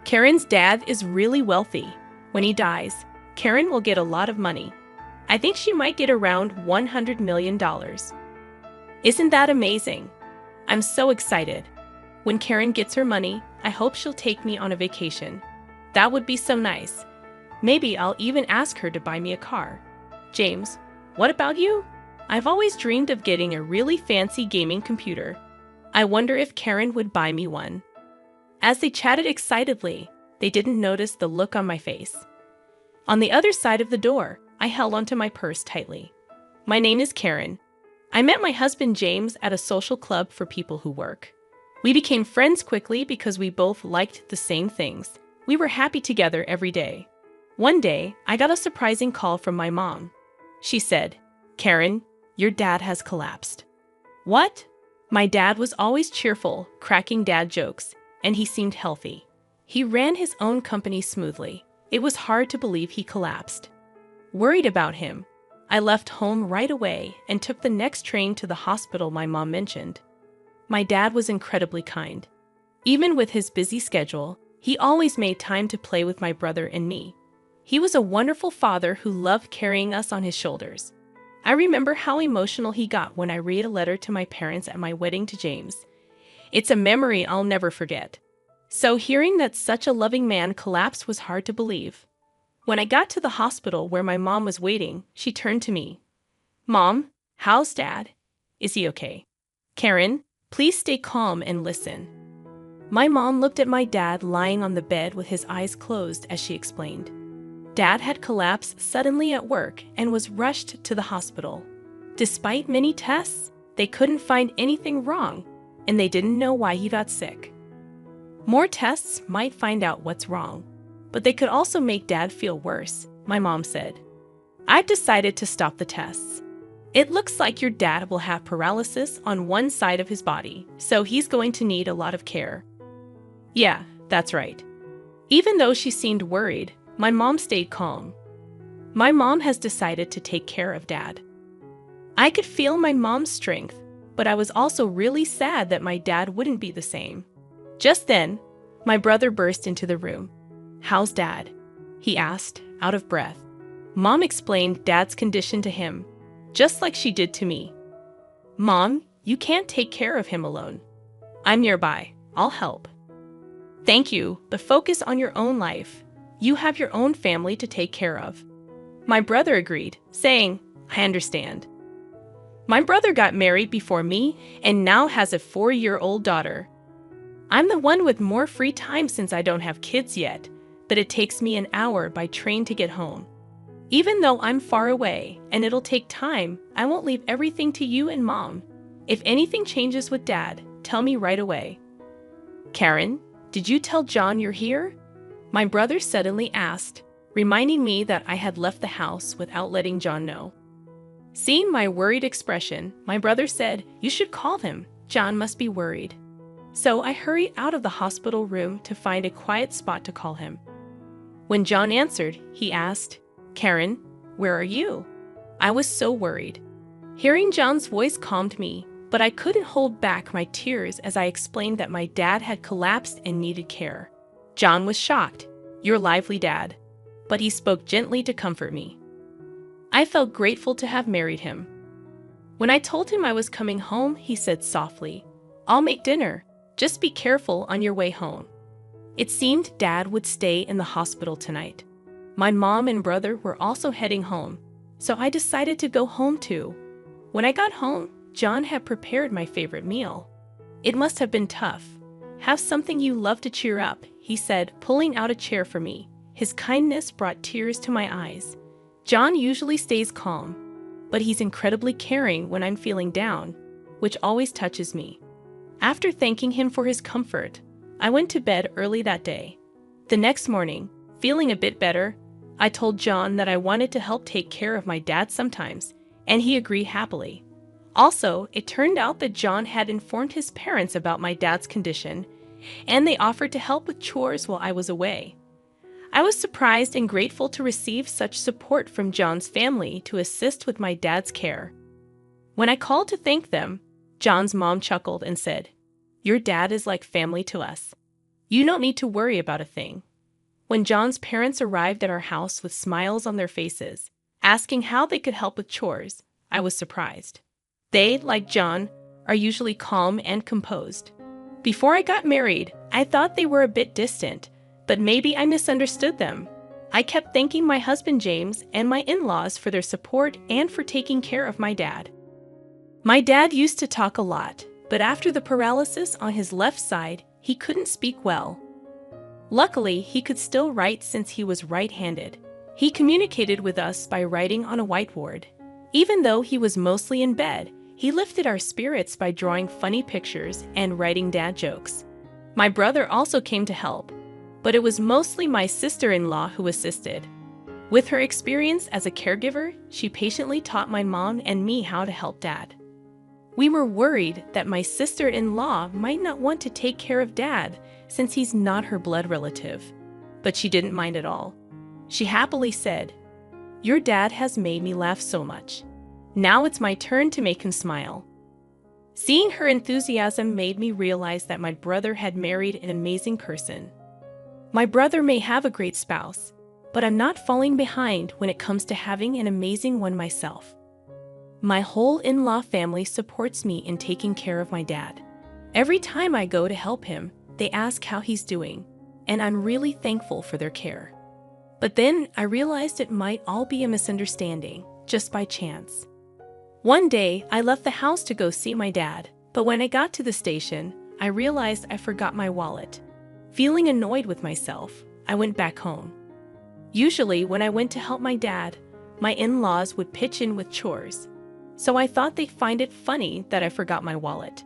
Karen's dad is really wealthy. When he dies, Karen will get a lot of money. I think she might get around $100 million. Isn't that amazing? I'm so excited. When Karen gets her money, I hope she'll take me on a vacation. That would be so nice. Maybe I'll even ask her to buy me a car. James, what about you? I've always dreamed of getting a really fancy gaming computer. I wonder if Karen would buy me one. As they chatted excitedly, they didn't notice the look on my face. On the other side of the door, I held onto my purse tightly. My name is Karen. I met my husband James at a social club for people who work. We became friends quickly because we both liked the same things. We were happy together every day. One day, I got a surprising call from my mom. She said, "Karen, your dad has collapsed." What? My dad was always cheerful, cracking dad jokes, and he seemed healthy. He ran his own company smoothly. It was hard to believe he collapsed. Worried about him, I left home right away and took the next train to the hospital my mom mentioned. My dad was incredibly kind. Even with his busy schedule, he always made time to play with my brother and me. He was a wonderful father who loved carrying us on his shoulders. I remember how emotional he got when I read a letter to my parents at my wedding to James. It's a memory I'll never forget. So hearing that such a loving man collapsed was hard to believe. When I got to the hospital where my mom was waiting, she turned to me. "Mom, how's Dad? Is he okay? Karen, please stay calm and listen." My mom looked at my dad lying on the bed with his eyes closed as she explained. Dad had collapsed suddenly at work and was rushed to the hospital. Despite many tests, they couldn't find anything wrong, and they didn't know why he got sick. More tests might find out what's wrong, but they could also make Dad feel worse, my mom said. I've decided to stop the tests. It looks like your dad will have paralysis on one side of his body, so he's going to need a lot of care. Yeah, that's right. Even though she seemed worried, my mom stayed calm. My mom has decided to take care of Dad. I could feel my mom's strength, but I was also really sad that my dad wouldn't be the same. Just then, my brother burst into the room. "How's Dad?" he asked, out of breath. Mom explained Dad's condition to him, just like she did to me. "Mom, you can't take care of him alone. I'm nearby. I'll help." "Thank you, but focus on your own life. You have your own family to take care of." My brother agreed, saying, "I understand." My brother got married before me and now has a 4-year-old daughter. I'm the one with more free time since I don't have kids yet, but it takes me an hour by train to get home. Even though I'm far away and it'll take time, I won't leave everything to you and Mom. If anything changes with Dad, tell me right away. "Karen, did you tell John you're here?" My brother suddenly asked, reminding me that I had left the house without letting John know. Seeing my worried expression, my brother said, "You should call him. John must be worried." So I hurried out of the hospital room to find a quiet spot to call him. When John answered, he asked, "Karen, where are you?" I was so worried. Hearing John's voice calmed me, but I couldn't hold back my tears as I explained that my dad had collapsed and needed care. John was shocked. "Your lively dad." But he spoke gently to comfort me. I felt grateful to have married him. When I told him I was coming home, he said softly, "I'll make dinner. Just be careful on your way home." It seemed Dad would stay in the hospital tonight. My mom and brother were also heading home, so I decided to go home too. When I got home, John had prepared my favorite meal. It must have been tough. "Have something you love to cheer up," he said, pulling out a chair for me. His kindness brought tears to my eyes. John usually stays calm, but he's incredibly caring when I'm feeling down, which always touches me. After thanking him for his comfort, I went to bed early that day. The next morning, feeling a bit better, I told John that I wanted to help take care of my dad sometimes, and he agreed happily. Also, it turned out that John had informed his parents about my dad's condition, and they offered to help with chores while I was away. I was surprised and grateful to receive such support from John's family to assist with my dad's care. When I called to thank them, John's mom chuckled and said, "Your dad is like family to us." You don't need to worry about a thing." When John's parents arrived at our house with smiles on their faces, asking how they could help with chores, I was surprised. They, like John, are usually calm and composed. Before I got married, I thought they were a bit distant, but maybe I misunderstood them. I kept thanking my husband James and my in-laws for their support and for taking care of my dad. My dad used to talk a lot, but after the paralysis on his left side, he couldn't speak well. Luckily, he could still write since he was right-handed. He communicated with us by writing on a whiteboard. Even though he was mostly in bed, he lifted our spirits by drawing funny pictures and writing dad jokes. My brother also came to help, but it was mostly my sister-in-law who assisted. With her experience as a caregiver, she patiently taught my mom and me how to help dad. We were worried that my sister-in-law might not want to take care of dad since he's not her blood relative, but she didn't mind at all. She happily said, "Your dad has made me laugh so much. Now it's my turn to make him smile." Seeing her enthusiasm made me realize that my brother had married an amazing person. My brother may have a great spouse, but I'm not falling behind when it comes to having an amazing one myself. My whole in-law family supports me in taking care of my dad. Every time I go to help him, they ask how he's doing, and I'm really thankful for their care. But then I realized it might all be a misunderstanding, just by chance. One day, I left the house to go see my dad, but when I got to the station, I realized I forgot my wallet. Feeling annoyed with myself, I went back home. Usually, when I went to help my dad, my in-laws would pitch in with chores, so I thought they'd find it funny that I forgot my wallet.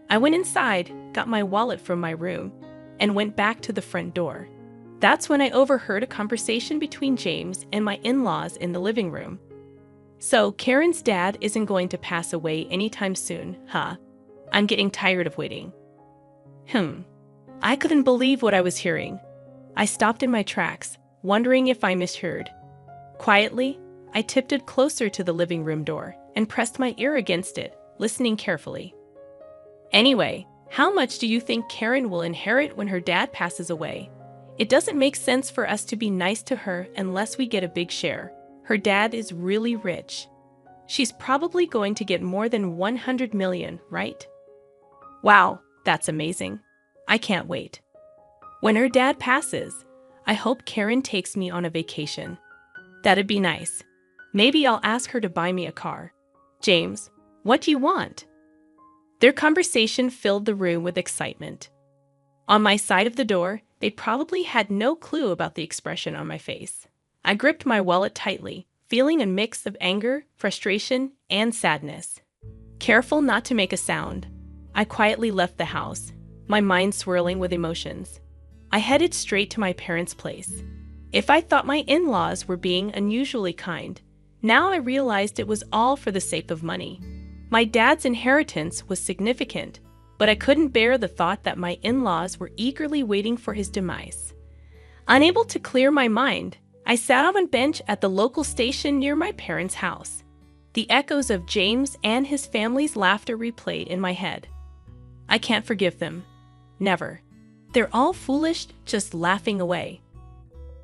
I went inside, got my wallet from my room, and went back to the front door. That's when I overheard a conversation between James and my in-laws in the living room. "So, Karen's dad isn't going to pass away anytime soon, huh? I'm getting tired of waiting." I couldn't believe what I was hearing. I stopped in my tracks, wondering if I misheard. Quietly, I tiptoed closer to the living room door and pressed my ear against it, listening carefully. "Anyway, how much do you think Karen will inherit when her dad passes away? It doesn't make sense for us to be nice to her unless we get a big share. Her dad is really rich. She's probably going to get more than 100 million, right?" Wow, that's amazing. I can't wait. When her dad passes, I hope Karen takes me on a vacation. That'd be nice. Maybe I'll ask her to buy me a car. "James, what do you want?" Their conversation filled the room with excitement. On my side of the door, they probably had no clue about the expression on my face. I gripped my wallet tightly, feeling a mix of anger, frustration, and sadness. Careful not to make a sound, I quietly left the house, my mind swirling with emotions. I headed straight to my parents' place. If I thought my in-laws were being unusually kind, now I realized it was all for the sake of money. My dad's inheritance was significant, but I couldn't bear the thought that my in-laws were eagerly waiting for his demise. Unable to clear my mind, I sat on a bench at the local station near my parents' house. The echoes of James and his family's laughter replayed in my head. I can't forgive them. Never. They're all foolish, just laughing away.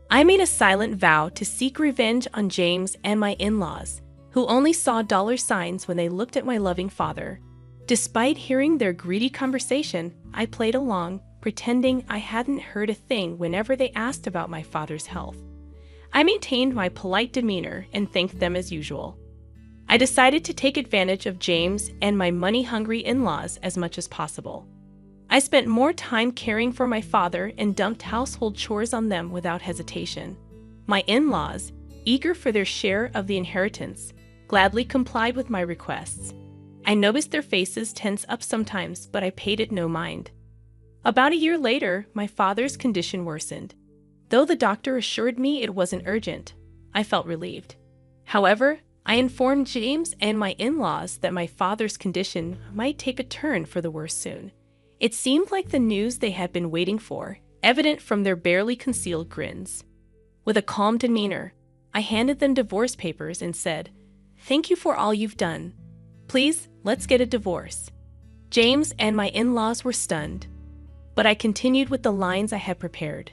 I made a silent vow to seek revenge on James and my in-laws, who only saw dollar signs when they looked at my loving father. Despite hearing their greedy conversation, I played along, pretending I hadn't heard a thing whenever they asked about my father's health. I maintained my polite demeanor and thanked them as usual. I decided to take advantage of James and my money-hungry in-laws as much as possible. I spent more time caring for my father and dumped household chores on them without hesitation. My in-laws, eager for their share of the inheritance, gladly complied with my requests. I noticed their faces tense up sometimes, but I paid it no mind. About a year later, my father's condition worsened. Though the doctor assured me it wasn't urgent, I felt relieved. However, I informed James and my in-laws that my father's condition might take a turn for the worse soon. It seemed like the news they had been waiting for, evident from their barely concealed grins. With a calm demeanor, I handed them divorce papers and said, "Thank you for all you've done. Please, let's get a divorce." James and my in-laws were stunned. but I continued with the lines I had prepared.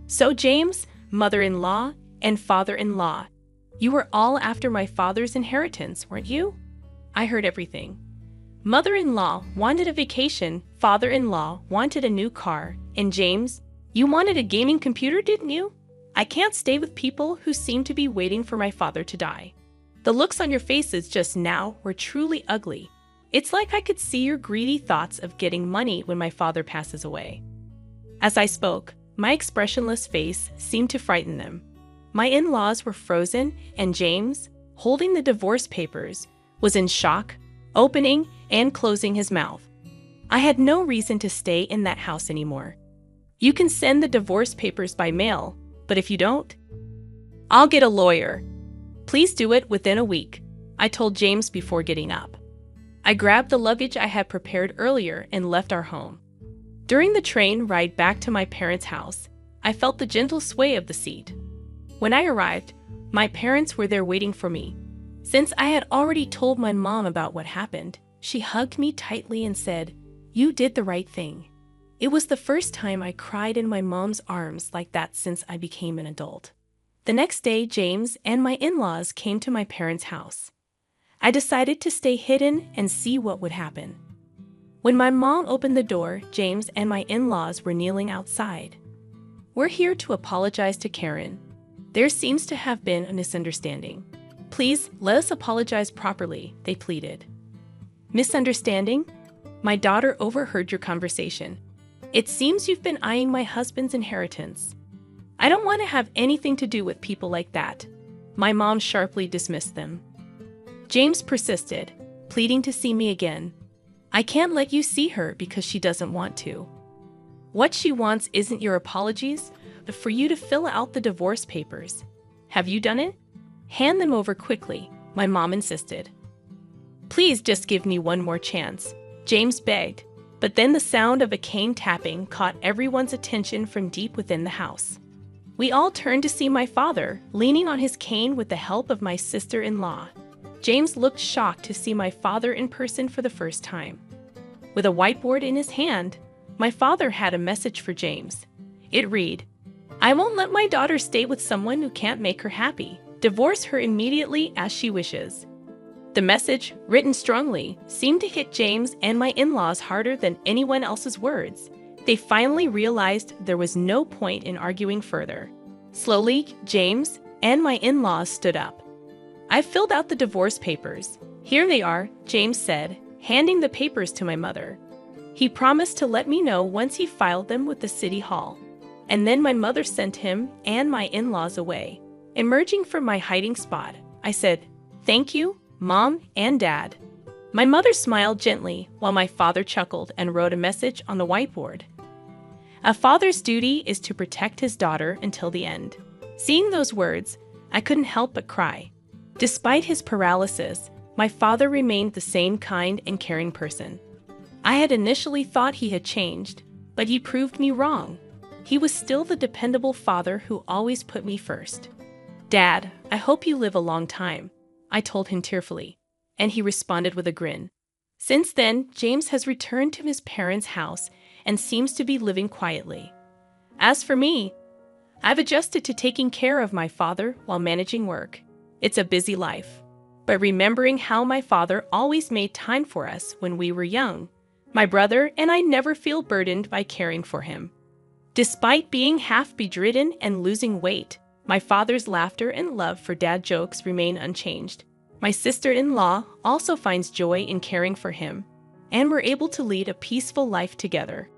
So James, mother-in-law, and father-in-law, you were all after my father's inheritance, weren't you? I heard everything. Mother-in-law wanted a vacation, father-in-law wanted a new car, and James, you wanted a gaming computer, didn't you? I can't stay with people who seem to be waiting for my father to die. The looks on your faces just now were truly ugly. It's like I could see your greedy thoughts of getting money when my father passes away. As I spoke, my expressionless face seemed to frighten them. My in-laws were frozen, and James, holding the divorce papers, was in shock, opening and closing his mouth. I had no reason to stay in that house anymore. You can send the divorce papers by mail, but if you don't, I'll get a lawyer. Please do it within a week, I told James before getting up. I grabbed the luggage I had prepared earlier and left our home. During the train ride back to my parents' house, I felt the gentle sway of the seat. When I arrived, my parents were there waiting for me. Since I had already told my mom about what happened, she hugged me tightly and said, "You did the right thing." It was the first time I cried in my mom's arms like that since I became an adult. The next day, James and my in-laws came to my parents' house. I decided to stay hidden and see what would happen. When my mom opened the door, James and my in-laws were kneeling outside. "We're here to apologize to Karen. There seems to have been a misunderstanding. Please let us apologize properly," they pleaded. "Misunderstanding? My daughter overheard your conversation. It seems you've been eyeing my husband's inheritance. I don't want to have anything to do with people like that." My mom sharply dismissed them. James persisted, pleading to see me again. "I can't let you see her because she doesn't want to. What she wants isn't your apologies, but for you to fill out the divorce papers. Have you done it? Hand them over quickly," my mom insisted. "Please just give me one more chance," James begged, but then the sound of a cane tapping caught everyone's attention from deep within the house. We all turned to see my father, leaning on his cane with the help of my sister-in-law. James looked shocked to see my father in person for the first time. With a whiteboard in his hand, my father had a message for James. It read, "I won't let my daughter stay with someone who can't make her happy. Divorce her immediately as she wishes." The message, written strongly, seemed to hit James and my in-laws harder than anyone else's words. They finally realized there was no point in arguing further. Slowly, James and my in-laws stood up. "I filled out the divorce papers. Here they are," James said, handing the papers to my mother. He promised to let me know once he filed them with the city hall. And then my mother sent him and my in-laws away. Emerging from my hiding spot, I said, "Thank you, Mom and Dad." My mother smiled gently while my father chuckled and wrote a message on the whiteboard. "A father's duty is to protect his daughter until the end." Seeing those words, I couldn't help but cry. Despite his paralysis, my father remained the same kind and caring person. I had initially thought he had changed, but he proved me wrong. He was still the dependable father who always put me first. "Dad, I hope you live a long time," I told him tearfully, and he responded with a grin. Since then, James has returned to his parents' house and seems to be living quietly. As for me, I've adjusted to taking care of my father while managing work. It's a busy life, but remembering how my father always made time for us when we were young, my brother and I never feel burdened by caring for him. Despite being half bedridden and losing weight, my father's laughter and love for dad jokes remain unchanged. My sister-in-law also finds joy in caring for him, and we're able to lead a peaceful life together.